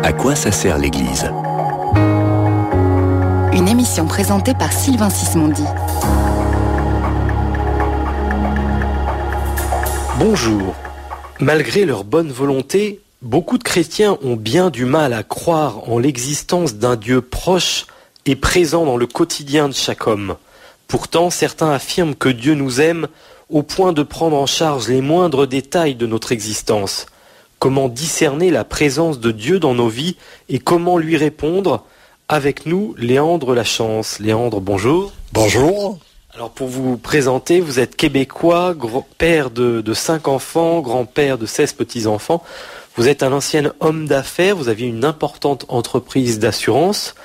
À quoi ça sert l'Église ? Une émission présentée par Sylvain Sismondi. Bonjour. Malgré leur bonne volonté, beaucoup de chrétiens ont bien du mal à croire en l'existence d'un Dieu proche et présent dans le quotidien de chaque homme. Pourtant, certains affirment que Dieu nous aime au point de prendre en charge les moindres détails de notre existence. Comment discerner la présence de Dieu dans nos vies et comment lui répondre ? Avec nous, Léandre Lachance. Léandre, bonjour. Bonjour. Alors pour vous présenter, vous êtes québécois, père de 5 enfants, grand-père de 16 petits-enfants. Vous êtes un ancien homme d'affaires, vous aviez une importante entreprise d'assurance.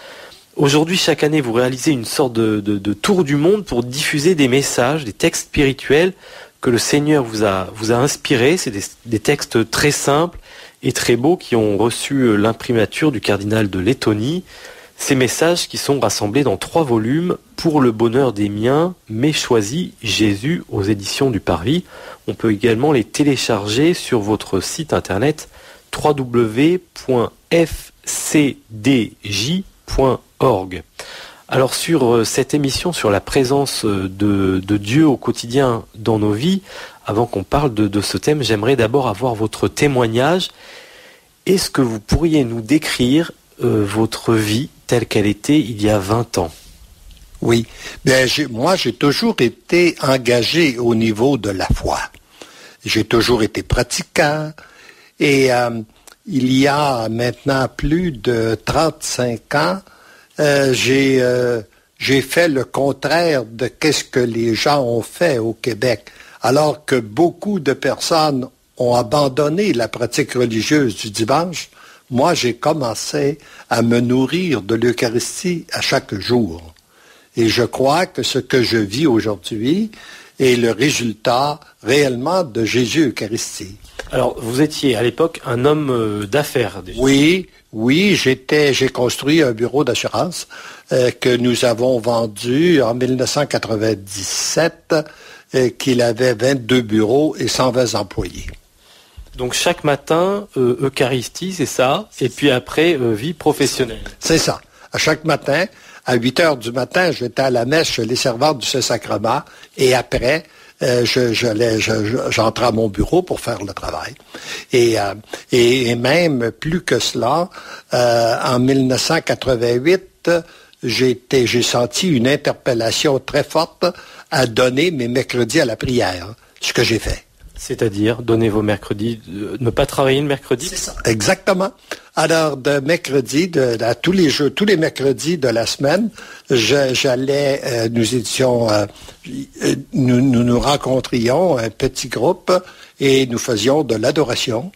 Aujourd'hui, chaque année, vous réalisez une sorte de tour du monde pour diffuser des messages, des textes spirituels que le Seigneur vous a inspirés. C'est des textes très simples et très beaux qui ont reçu l'imprimature du cardinal de Lettonie. Ces messages qui sont rassemblés dans 3 volumes, Pour le bonheur des miens, mais choisis Jésus aux éditions du Parvis. On peut également les télécharger sur votre site internet www.fcdj.org. Alors sur cette émission sur la présence de Dieu au quotidien dans nos vies, avant qu'on parle de ce thème, j'aimerais d'abord avoir votre témoignage. Est-ce que vous pourriez nous décrire votre vie telle qu'elle était il y a 20 ans? Oui, moi j'ai toujours été engagé au niveau de la foi. J'ai toujours été pratiquant et il y a maintenant plus de 35 ans, j'ai fait le contraire de ce que les gens ont fait au Québec. Alors que beaucoup de personnes ont abandonné la pratique religieuse du dimanche, moi j'ai commencé à me nourrir de l'Eucharistie à chaque jour. Et je crois que ce que je vis aujourd'hui est le résultat réellement de Jésus Eucharistie. Alors, vous étiez à l'époque un homme d'affaires déjà. Oui, j'ai construit un bureau d'assurance que nous avons vendu en 1997, qu'il avait 22 bureaux et 120 employés. Donc chaque matin, Eucharistie, c'est ça, et puis après, vie professionnelle. C'est ça. À chaque matin, à 8 heures du matin, j'étais à la messe chez les servantes du Saint-Sacrement, et après, j'entrais à mon bureau pour faire le travail. Et même plus que cela, en 1988, j'ai senti une interpellation très forte à donner mes mercredis à la prière, ce que j'ai fait. C'est-à-dire, donner vos mercredis, ne pas travailler le mercredi? C'est ça, exactement. Alors, de mercredi, tous les mercredis de la semaine, j'allais, nous rencontrions un petit groupe et nous faisions de l'adoration,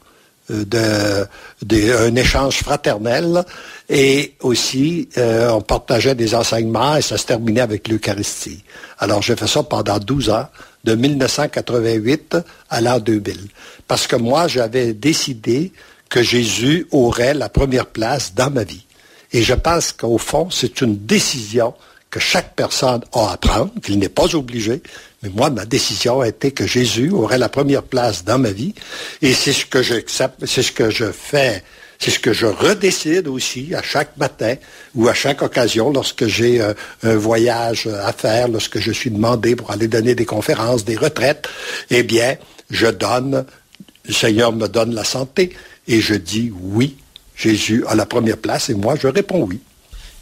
un échange fraternel et aussi on partageait des enseignements et ça se terminait avec l'Eucharistie. Alors, j'ai fait ça pendant 12 ans. De 1988 à l'an 2000. Parce que moi, j'avais décidé que Jésus aurait la première place dans ma vie. Et je pense qu'au fond, c'est une décision que chaque personne a à prendre, qu'il n'est pas obligé. Mais moi, ma décision a été que Jésus aurait la première place dans ma vie. Et c'est ce que j'accepte, c'est ce que je fais. C'est ce que je redécide aussi à chaque matin ou à chaque occasion lorsque j'ai un voyage à faire, lorsque je suis demandé pour aller donner des conférences, des retraites. Eh bien, le Seigneur me donne la santé et je dis oui, Jésus a la première place et moi je réponds oui.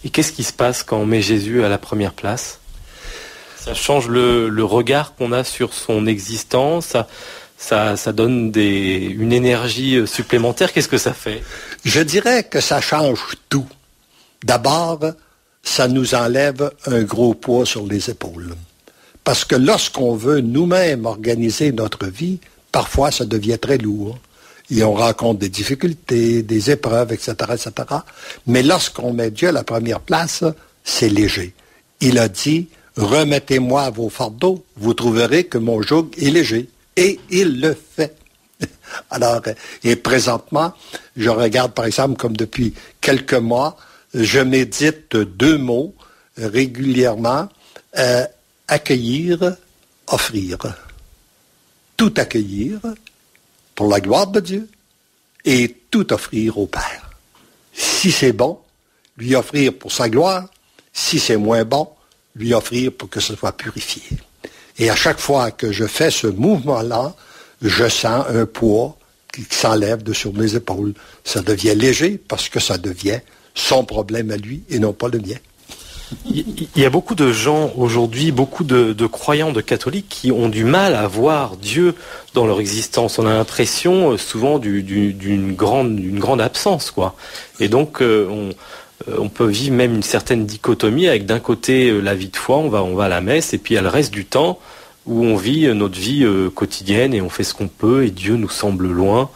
Et qu'est-ce qui se passe quand on met Jésus à la première place? Ça change le regard qu'on a sur son existence, ça donne une énergie supplémentaire. Qu'est-ce que ça fait? Je dirais que ça change tout. D'abord, ça nous enlève un gros poids sur les épaules. Parce que lorsqu'on veut nous-mêmes organiser notre vie, parfois ça devient très lourd. Et on rencontre des difficultés, des épreuves, etc., etc. Mais lorsqu'on met Dieu à la première place, c'est léger. Il a dit, remettez-moi vos fardeaux, vous trouverez que mon joug est léger. Et il le fait. Alors, et présentement, je regarde par exemple comme depuis quelques mois, je médite 2 mots régulièrement, accueillir, offrir. Tout accueillir pour la gloire de Dieu et tout offrir au Père. Si c'est bon, lui offrir pour sa gloire. Si c'est moins bon, lui offrir pour que ce soit purifié. Et à chaque fois que je fais ce mouvement-là, je sens un poids qui s'enlève de sur mes épaules. Ça devient léger parce que ça devient son problème à lui et non pas le mien. Il y a beaucoup de gens aujourd'hui, beaucoup de croyants, de catholiques qui ont du mal à voir Dieu dans leur existence. On a l'impression souvent d'une grande absence, quoi. Et donc on peut vivre même une certaine dichotomie avec d'un côté la vie de foi, on va à la messe, et puis il y a le reste du temps où on vit notre vie quotidienne et on fait ce qu'on peut et Dieu nous semble loin.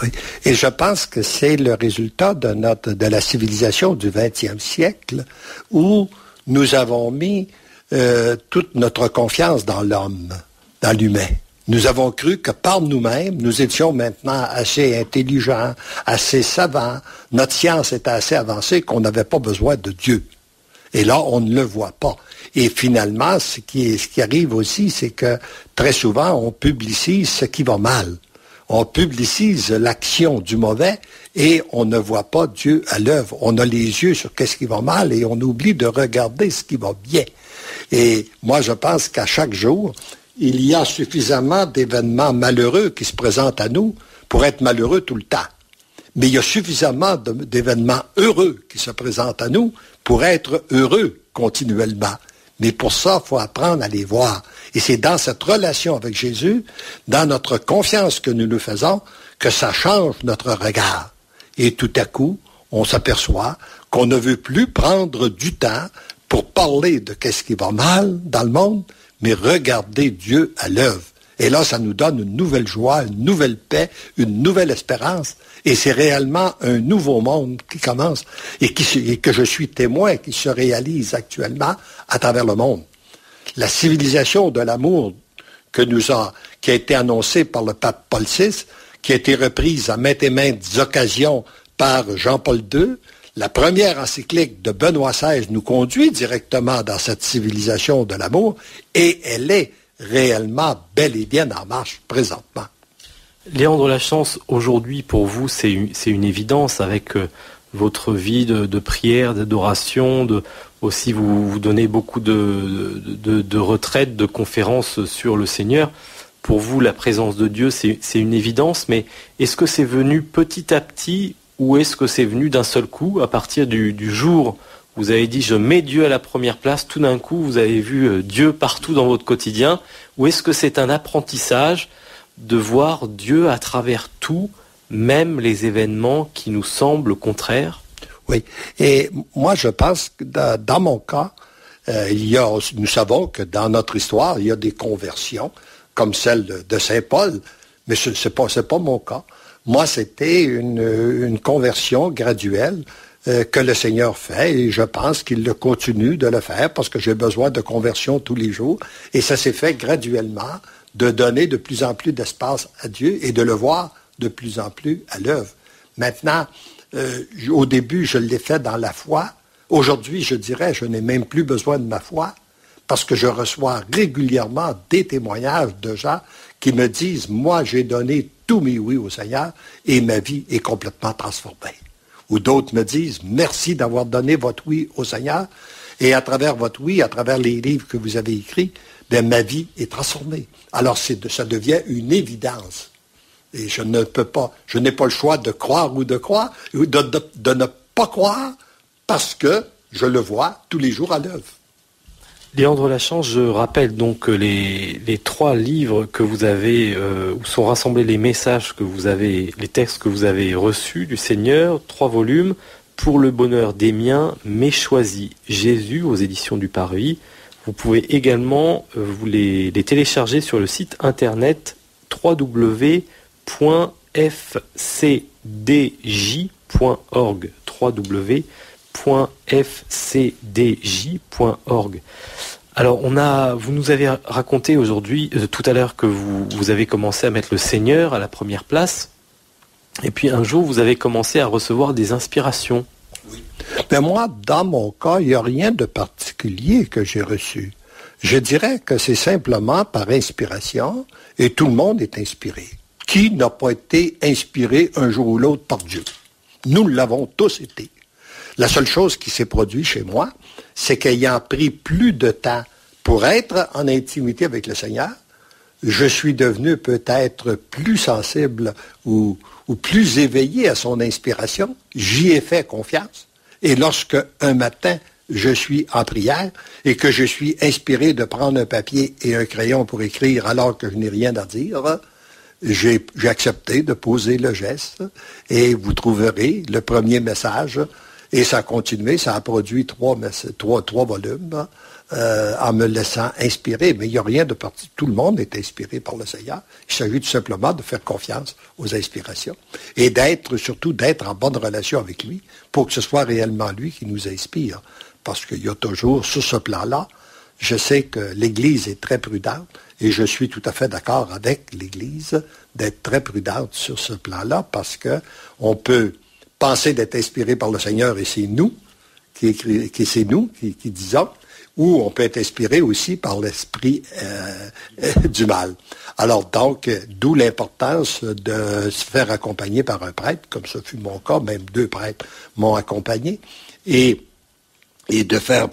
Oui. Et je pense que c'est le résultat de la civilisation du XXe siècle où nous avons mis toute notre confiance dans l'homme, dans l'humain. Nous avons cru que par nous-mêmes, nous étions maintenant assez intelligents, assez savants. Notre science était assez avancée qu'on n'avait pas besoin de Dieu. Et là, on ne le voit pas. Et finalement, ce qui arrive aussi, c'est que très souvent, on publicise ce qui va mal. On publicise l'action du mauvais et on ne voit pas Dieu à l'œuvre. On a les yeux sur qu'est-ce qui va mal et on oublie de regarder ce qui va bien. Et moi, je pense qu'à chaque jour, il y a suffisamment d'événements malheureux qui se présentent à nous pour être malheureux tout le temps. Mais il y a suffisamment d'événements heureux qui se présentent à nous pour être heureux continuellement. Mais pour ça, il faut apprendre à les voir. Et c'est dans cette relation avec Jésus, dans notre confiance que nous faisons, que ça change notre regard. Et tout à coup, on s'aperçoit qu'on ne veut plus prendre du temps pour parler de qu'est-ce qui va mal dans le monde, mais regarder Dieu à l'œuvre. Et là, ça nous donne une nouvelle joie, une nouvelle paix, une nouvelle espérance. Et c'est réellement un nouveau monde qui commence et que je suis témoin, qui se réalise actuellement à travers le monde. La civilisation de l'amour qui a été annoncée par le pape Paul VI, qui a été reprise à maintes et maintes occasions par Jean-Paul II, la première encyclique de Benoît XVI nous conduit directement dans cette civilisation de l'amour et elle est réellement bel et bien en marche présentement. Léandre Lachance, aujourd'hui pour vous c'est une évidence avec votre vie de prière, d'adoration, aussi vous donnez beaucoup de retraites, de conférences sur le Seigneur. Pour vous la présence de Dieu c'est une évidence, mais est-ce que c'est venu petit à petit ou est-ce que c'est venu d'un seul coup à partir du jour où vous avez dit je mets Dieu à la première place, tout d'un coup vous avez vu Dieu partout dans votre quotidien, ou est-ce que c'est un apprentissage de voir Dieu à travers tout, même les événements qui nous semblent contraires? Oui, et moi je pense que dans mon cas, nous savons que dans notre histoire, il y a des conversions, comme celle de Saint Paul, mais ce n'est pas mon cas. Moi, c'était une conversion graduelle que le Seigneur fait, et je pense qu'il le continue de le faire, parce que j'ai besoin de conversion tous les jours, et ça s'est fait graduellement, de donner de plus en plus d'espace à Dieu et de le voir de plus en plus à l'œuvre. Maintenant, au début, je l'ai fait dans la foi. Aujourd'hui, je dirais, je n'ai même plus besoin de ma foi parce que je reçois régulièrement des témoignages de gens qui me disent « Moi, j'ai donné tous mes oui au Seigneur et ma vie est complètement transformée. » Ou d'autres me disent « Merci d'avoir donné votre oui au Seigneur et à travers votre oui, à travers les livres que vous avez écrits, ma vie est transformée. » Alors, ça devient une évidence. Et je n'ai pas le choix de croire ou de croire, ou de ne pas croire, parce que je le vois tous les jours à l'œuvre. Léandre Lachance, je rappelle donc les 3 livres que vous avez, où sont rassemblés les messages que vous avez, les textes que vous avez reçus du Seigneur, 3 volumes, Pour le bonheur des miens, mais choisi Jésus, aux éditions du Paris. Vous pouvez également vous les télécharger sur le site internet www.fcdj.org. www.fcdj.org. Alors vous nous avez raconté aujourd'hui, tout à l'heure, que vous avez commencé à mettre le Seigneur à la première place, et puis un jour vous avez commencé à recevoir des inspirations. Oui. Mais moi, dans mon cas, il n'y a rien de particulier que j'ai reçu. Je dirais que c'est simplement par inspiration, et tout le monde est inspiré. Qui n'a pas été inspiré un jour ou l'autre par Dieu? Nous l'avons tous été. La seule chose qui s'est produite chez moi, c'est qu'ayant pris plus de temps pour être en intimité avec le Seigneur, je suis devenu peut-être plus sensible ou plus éveillé à son inspiration. J'y ai fait confiance. Et lorsque, un matin, je suis en prière et que je suis inspiré de prendre un papier et un crayon pour écrire alors que je n'ai rien à dire, j'ai accepté de poser le geste et vous trouverez le premier message. Et ça a continué, ça a produit trois volumes en me laissant inspirer. Mais il n'y a rien de parti. Tout le monde est inspiré par le Seigneur. Il s'agit tout simplement de faire confiance aux inspirations et surtout d'être en bonne relation avec lui pour que ce soit réellement lui qui nous inspire. Parce qu'il y a toujours, sur ce plan-là, je sais que l'Église est très prudente et je suis tout à fait d'accord avec l'Église d'être très prudente sur ce plan-là parce que on peut penser d'être inspiré par le Seigneur et c'est nous qui disons, ou on peut être inspiré aussi par l'esprit du mal. Alors donc, d'où l'importance de se faire accompagner par un prêtre, comme ce fut mon cas, même 2 prêtres m'ont accompagné, et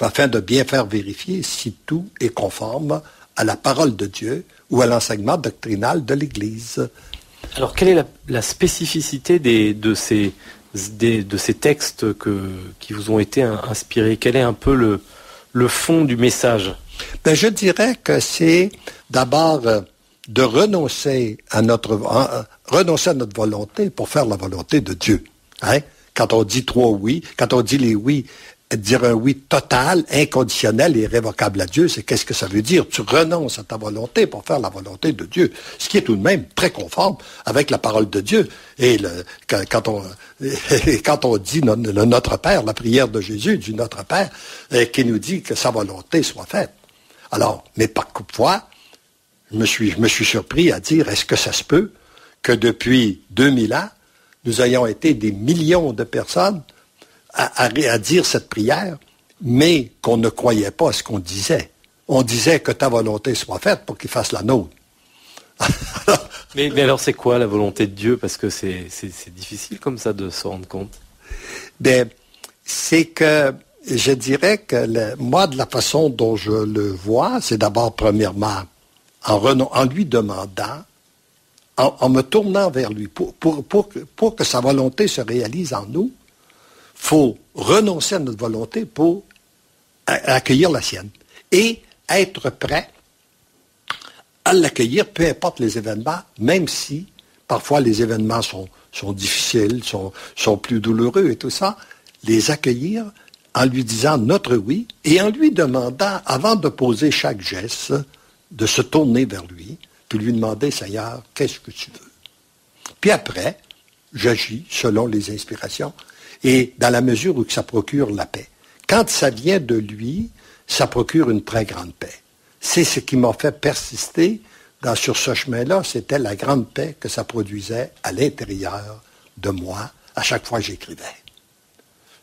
afin de bien faire vérifier si tout est conforme à la parole de Dieu ou à l'enseignement doctrinal de l'Église. Alors, quelle est la spécificité de ces textes qui vous ont été inspirés? Quel est un peu le fond du message? Je dirais que c'est d'abord de renoncer à notre volonté pour faire la volonté de Dieu. Hein? Quand on dit 3 oui, quand on dit les oui, dire un oui total, inconditionnel et irrévocable à Dieu, c'est qu'est-ce que ça veut dire? Tu renonces à ta volonté pour faire la volonté de Dieu, ce qui est tout de même très conforme avec la parole de Dieu. Et quand on dit le Notre Père, la prière de Jésus du Notre Père, qui nous dit que sa volonté soit faite. Alors, mais parfois, je me suis surpris à dire, est-ce que ça se peut que depuis 2000 ans, nous ayons été des millions de personnes à dire cette prière, mais qu'on ne croyait pas à ce qu'on disait. On disait que ta volonté soit faite pour qu'il fasse la nôtre. mais alors c'est quoi la volonté de Dieu? Parce que c'est difficile comme ça de se rendre compte. C'est que je dirais que moi, de la façon dont je le vois, c'est d'abord premièrement en lui demandant, en me tournant vers lui, pour que sa volonté se réalise en nous, il faut renoncer à notre volonté pour accueillir la sienne et être prêt à l'accueillir, peu importe les événements, même si parfois les événements sont difficiles, sont plus douloureux et tout ça, les accueillir en lui disant notre oui et en lui demandant, avant de poser chaque geste, de se tourner vers lui, puis lui demander, Seigneur, qu'est-ce que tu veux? Puis après, j'agis selon les inspirations. Et dans la mesure où ça procure la paix. Quand ça vient de lui, ça procure une très grande paix. C'est ce qui m'a fait persister sur ce chemin-là, c'était la grande paix que ça produisait à l'intérieur de moi à chaque fois que j'écrivais.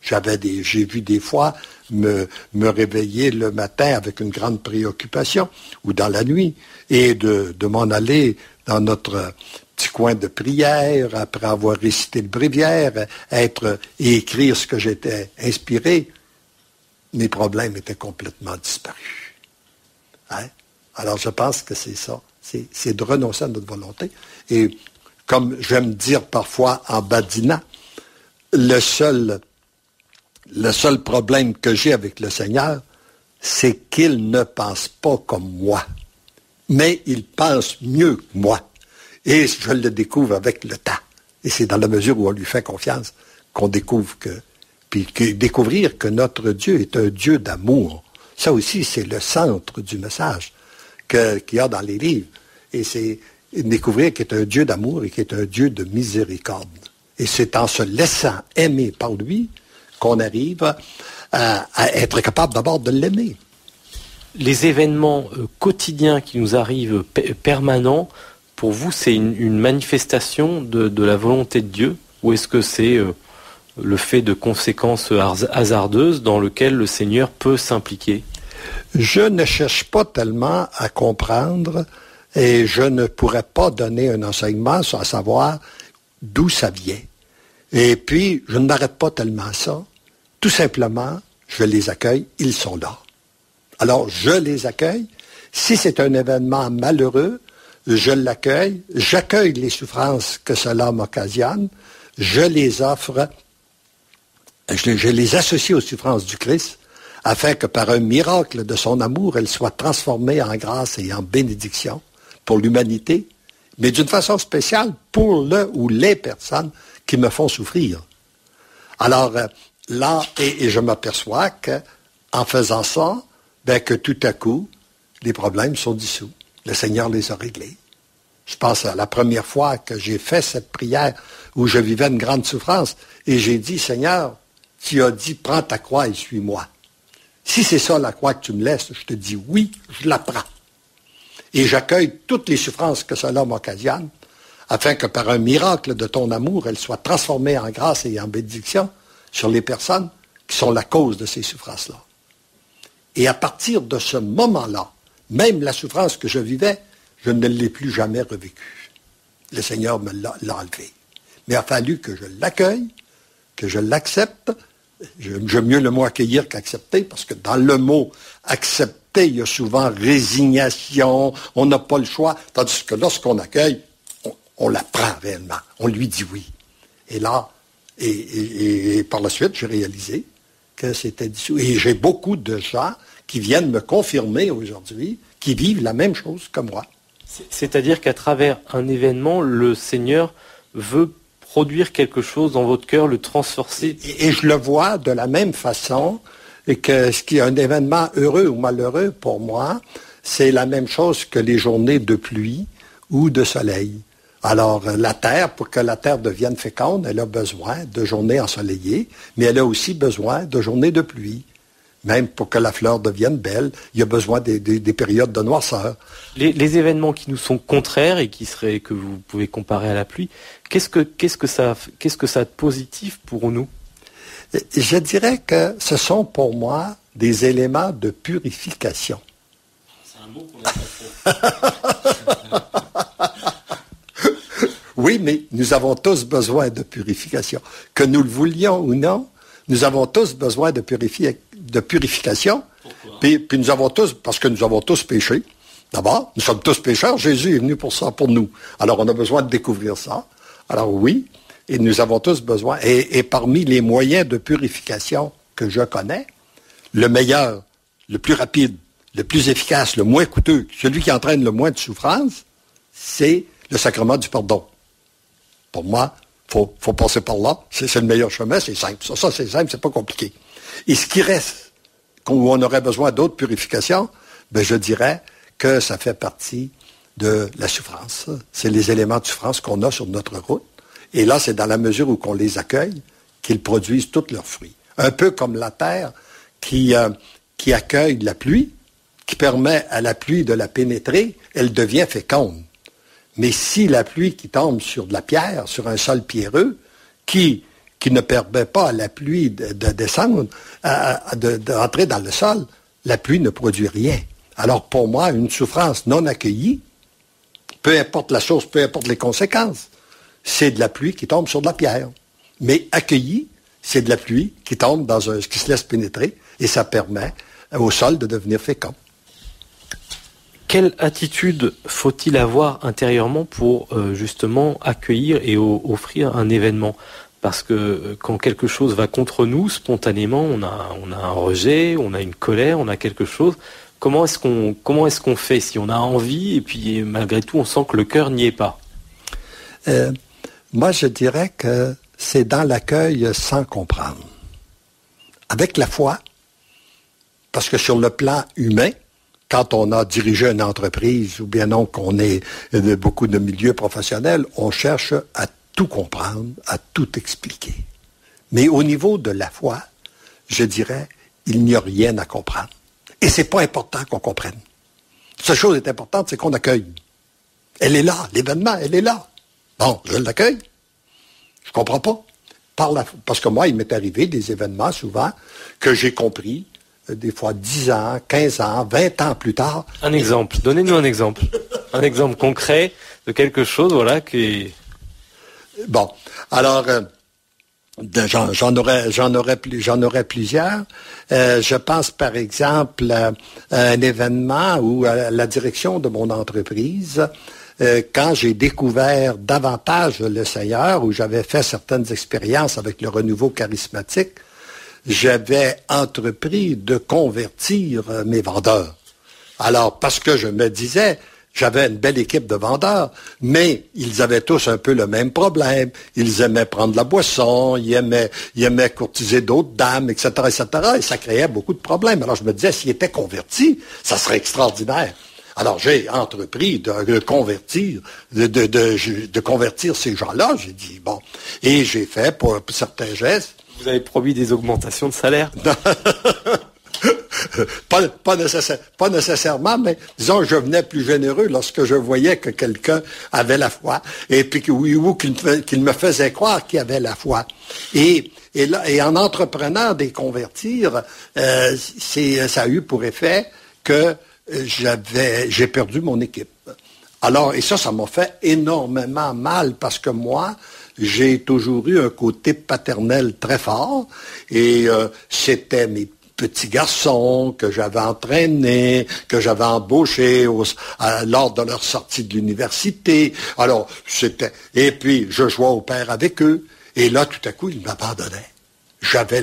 J'ai vu des fois me réveiller le matin avec une grande préoccupation, ou dans la nuit, et de m'en aller dans notre petit coin de prière, après avoir récité le bréviaire, et écrire ce que j'étais inspiré, mes problèmes étaient complètement disparus. Hein? Alors je pense que c'est ça, c'est de renoncer à notre volonté. Et comme je vais me dire parfois en badinant, le seul problème que j'ai avec le Seigneur, c'est qu'il ne pense pas comme moi, mais il pense mieux que moi. Et je le découvre avec le temps. Et c'est dans la mesure où on lui fait confiance qu'on découvre découvrir que notre Dieu est un Dieu d'amour. Ça aussi, c'est le centre du message qu'il y a dans les livres. Et c'est découvrir qu'il est un Dieu d'amour et qu'il est un Dieu de miséricorde. Et c'est en se laissant aimer par lui qu'on arrive à être capable d'abord de l'aimer. Les événements quotidiens qui nous arrivent permanents, pour vous, c'est une manifestation de la volonté de Dieu? Ou est-ce que c'est le fait de conséquences hasardeuses dans lesquelles le Seigneur peut s'impliquer? Je ne cherche pas tellement à comprendre et je ne pourrais pas donner un enseignement sans savoir d'où ça vient. Et puis, je ne m'arrête pas tellement à ça. Tout simplement, je les accueille, ils sont là. Alors, je les accueille. Si c'est un événement malheureux, je l'accueille. J'accueille les souffrances que cela m'occasionne. Je les offre, je les associe aux souffrances du Christ, afin que par un miracle de son amour, elles soient transformées en grâce et en bénédiction pour l'humanité, mais d'une façon spéciale pour le ou les personnes qui me font souffrir. Alors là, et je m'aperçois qu'en faisant ça, que tout à coup, les problèmes sont dissous. Le Seigneur les a réglés. Je pense à la première fois que j'ai fait cette prière où je vivais une grande souffrance et j'ai dit, Seigneur, tu as dit, prends ta croix et suis-moi. Si c'est ça la croix que tu me laisses, je te dis oui, je la prends. Et j'accueille toutes les souffrances que cela m'occasionne, afin que par un miracle de ton amour, elles soient transformées en grâce et en bénédiction sur les personnes qui sont la cause de ces souffrances-là. Et à partir de ce moment-là, même la souffrance que je vivais, je ne l'ai plus jamais revécue. Le Seigneur me l'a enlevé. Mais il a fallu que je l'accueille, que je l'accepte. J'aime mieux le mot accueillir qu'accepter, parce que dans le mot accepter, il y a souvent résignation, on n'a pas le choix. Tandis que lorsqu'on accueille, on la prend réellement, on lui dit oui. Et là, et par la suite, j'ai réalisé que c'était dissous. Et j'ai beaucoup de gens qui viennent me confirmer aujourd'hui, qui vivent la même chose que moi. C'est-à-dire qu'à travers un événement, le Seigneur veut produire quelque chose dans votre cœur, le transforcer. Et je le vois de la même façon que ce qui est un événement heureux ou malheureux pour moi, c'est la même chose que les journées de pluie ou de soleil. Alors, la terre, pour que la terre devienne féconde, elle a besoin de journées ensoleillées, mais elle a aussi besoin de journées de pluie. Même pour que la fleur devienne belle, il y a besoin des périodes de noirceur. Les événements qui nous sont contraires et que vous pouvez comparer à la pluie, qu'est-ce que ça a de positif pour nous? Je dirais que ce sont pour moi des éléments de purification. C'est un mot qu'on n'a pas trop. Oui, mais nous avons tous besoin de purification. Que nous le voulions ou non, nous avons tous besoin de purification. Puis nous avons tous, parce que nous avons tous péché. D'abord, nous sommes tous pécheurs. Jésus est venu pour ça, pour nous. Alors, on a besoin de découvrir ça. Alors oui, et nous avons tous besoin. Et parmi les moyens de purification que je connais, le meilleur, le plus rapide, le plus efficace, le moins coûteux, celui qui entraîne le moins de souffrance, c'est le sacrement du pardon. Pour moi, faut passer par là. C'est le meilleur chemin, c'est simple. Ça, c'est simple, c'est pas compliqué. Et ce qui reste, où on aurait besoin d'autres purifications, je dirais que ça fait partie de la souffrance. C'est les éléments de souffrance qu'on a sur notre route. Et là, c'est dans la mesure où qu'on les accueille qu'ils produisent tous leurs fruits. Un peu comme la terre qui accueille la pluie, qui permet à la pluie de la pénétrer, elle devient féconde. Mais si la pluie qui tombe sur de la pierre, sur un sol pierreux, qui ne permet pas à la pluie de descendre, d'entrer dans le sol, la pluie ne produit rien. Alors pour moi, une souffrance non accueillie, peu importe la source, peu importe les conséquences, c'est de la pluie qui tombe sur de la pierre. Mais accueillie, c'est de la pluie qui tombe qui se laisse pénétrer, et ça permet au sol de devenir fécond. Quelle attitude faut-il avoir intérieurement pour justement accueillir et offrir un événement? Parce que quand quelque chose va contre nous, spontanément, on a un rejet, on a une colère, on a quelque chose. Comment est-ce qu'on fait si on a envie et puis malgré tout on sent que le cœur n'y est pas? Moi, je dirais que c'est dans l'accueil sans comprendre. Avec la foi, parce que sur le plan humain, quand on a dirigé une entreprise ou bien non qu'on est de beaucoup de milieux professionnels, on cherche à tout comprendre, à tout expliquer. Mais au niveau de la foi, je dirais, il n'y a rien à comprendre. Et c'est pas important qu'on comprenne. La seule chose est importante, c'est qu'on accueille. Elle est là, l'événement, elle est là. Bon, je l'accueille. Je comprends pas. Parce que moi, il m'est arrivé des événements souvent que j'ai compris, des fois 10 ans, 15 ans, 20 ans plus tard. Un exemple, donnez-nous un exemple. Un exemple concret de quelque chose, voilà, qui est... Bon, alors, J'en aurais plusieurs. Je pense par exemple à un événement où à la direction de mon entreprise, quand j'ai découvert davantage le Seigneur, où j'avais fait certaines expériences avec le renouveau charismatique, j'avais entrepris de convertir mes vendeurs. Alors, parce que je me disais, j'avais une belle équipe de vendeurs, mais ils avaient tous un peu le même problème. Ils aimaient prendre la boisson, ils aimaient courtiser d'autres dames, etc., etc., et ça créait beaucoup de problèmes. Alors, je me disais, s'ils étaient convertis, ça serait extraordinaire. Alors, j'ai entrepris de convertir ces gens-là. J'ai dit, bon, et j'ai fait pour certains gestes. Vous avez promis des augmentations de salaire? Pas nécessairement, mais disons que je venais plus généreux lorsque je voyais que quelqu'un avait la foi, et puis qu'il me faisait croire qu'il avait la foi. Et en entreprenant des convertir, ça a eu pour effet que j'ai perdu mon équipe. Alors, et ça m'a fait énormément mal parce que moi, j'ai toujours eu un côté paternel très fort et c'était mes petits garçons que j'avais entraînés, que j'avais embauchés lors de leur sortie de l'université. Alors, et puis, je jouais au père avec eux. Et là, tout à coup, ils m'abandonnaient.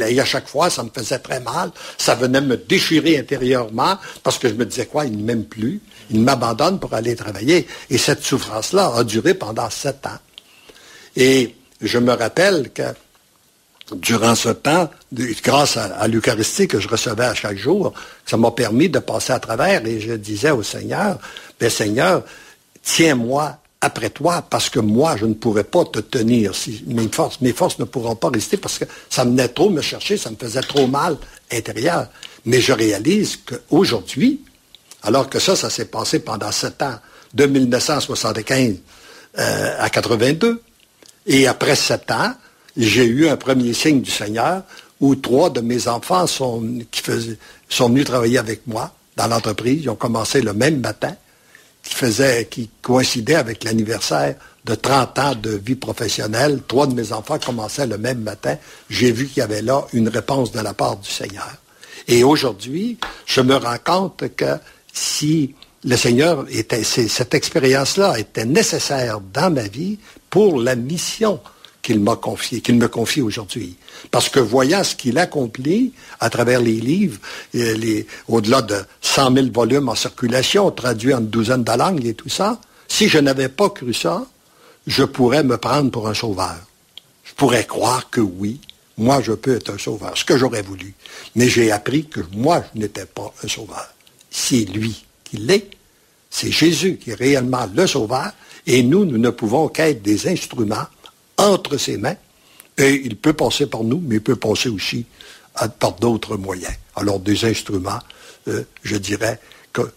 Et à chaque fois, ça me faisait très mal. Ça venait me déchirer intérieurement parce que je me disais quoi, ils ne m'aiment plus. Ils m'abandonnent pour aller travailler. Et cette souffrance-là a duré pendant 7 ans. Et je me rappelle que durant ce temps, grâce à l'Eucharistie que je recevais à chaque jour, ça m'a permis de passer à travers et je disais au Seigneur, « Ben Seigneur, tiens-moi après toi parce que moi, je ne pourrais pas te tenir. Mes forces ne pourront pas résister parce que ça venait trop me chercher, ça me faisait trop mal intérieur. » Mais je réalise qu'aujourd'hui, alors que ça s'est passé pendant 7 ans, de 1975 à 82, et après 7 ans, j'ai eu un premier signe du Seigneur où 3 de mes enfants sont venus travailler avec moi dans l'entreprise. Ils ont commencé le même matin, qui coïncidait avec l'anniversaire de 30 ans de vie professionnelle. 3 de mes enfants commençaient le même matin. J'ai vu qu'il y avait là une réponse de la part du Seigneur. Et aujourd'hui, je me rends compte que si le Seigneur cette expérience-là était nécessaire dans ma vie pour la mission qu'il me confie aujourd'hui. Parce que voyant ce qu'il accomplit à travers les livres, au-delà de 100 000 volumes en circulation, traduits en une douzaine de langues et tout ça, si je n'avais pas cru ça, je pourrais me prendre pour un sauveur. Je pourrais croire que oui, moi je peux être un sauveur, ce que j'aurais voulu. Mais j'ai appris que moi je n'étais pas un sauveur. C'est lui qui l'est. C'est Jésus qui est réellement le sauveur. Et nous ne pouvons qu'être des instruments entre ses mains, et il peut passer par nous, mais il peut passer aussi par d'autres moyens. Alors, des instruments, je dirais,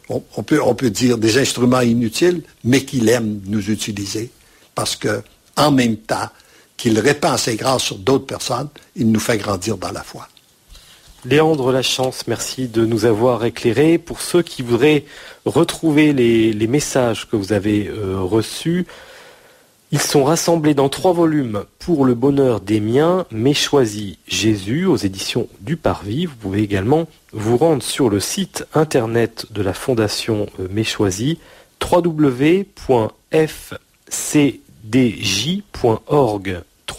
on peut dire des instruments inutiles, mais qu'il aime nous utiliser, parce que en même temps qu'il répand ses grâces sur d'autres personnes, il nous fait grandir dans la foi. Léandre Lachance, merci de nous avoir éclairés. Pour ceux qui voudraient retrouver les messages que vous avez reçus, ils sont rassemblés dans 3 volumes pour le bonheur des miens, mais choisis Jésus aux éditions du Parvis. Vous pouvez également vous rendre sur le site internet de la Fondation Mais Choisis, www.fcdj.org,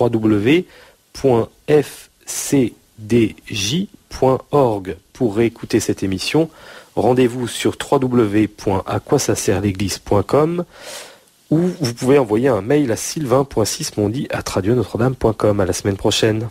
www.fcdj.org. Pour réécouter cette émission, rendez-vous sur www.aquasasertleglise.com ou vous pouvez envoyer un mail à sylvain.sismondi@radionotre-dame.com. À la semaine prochaine.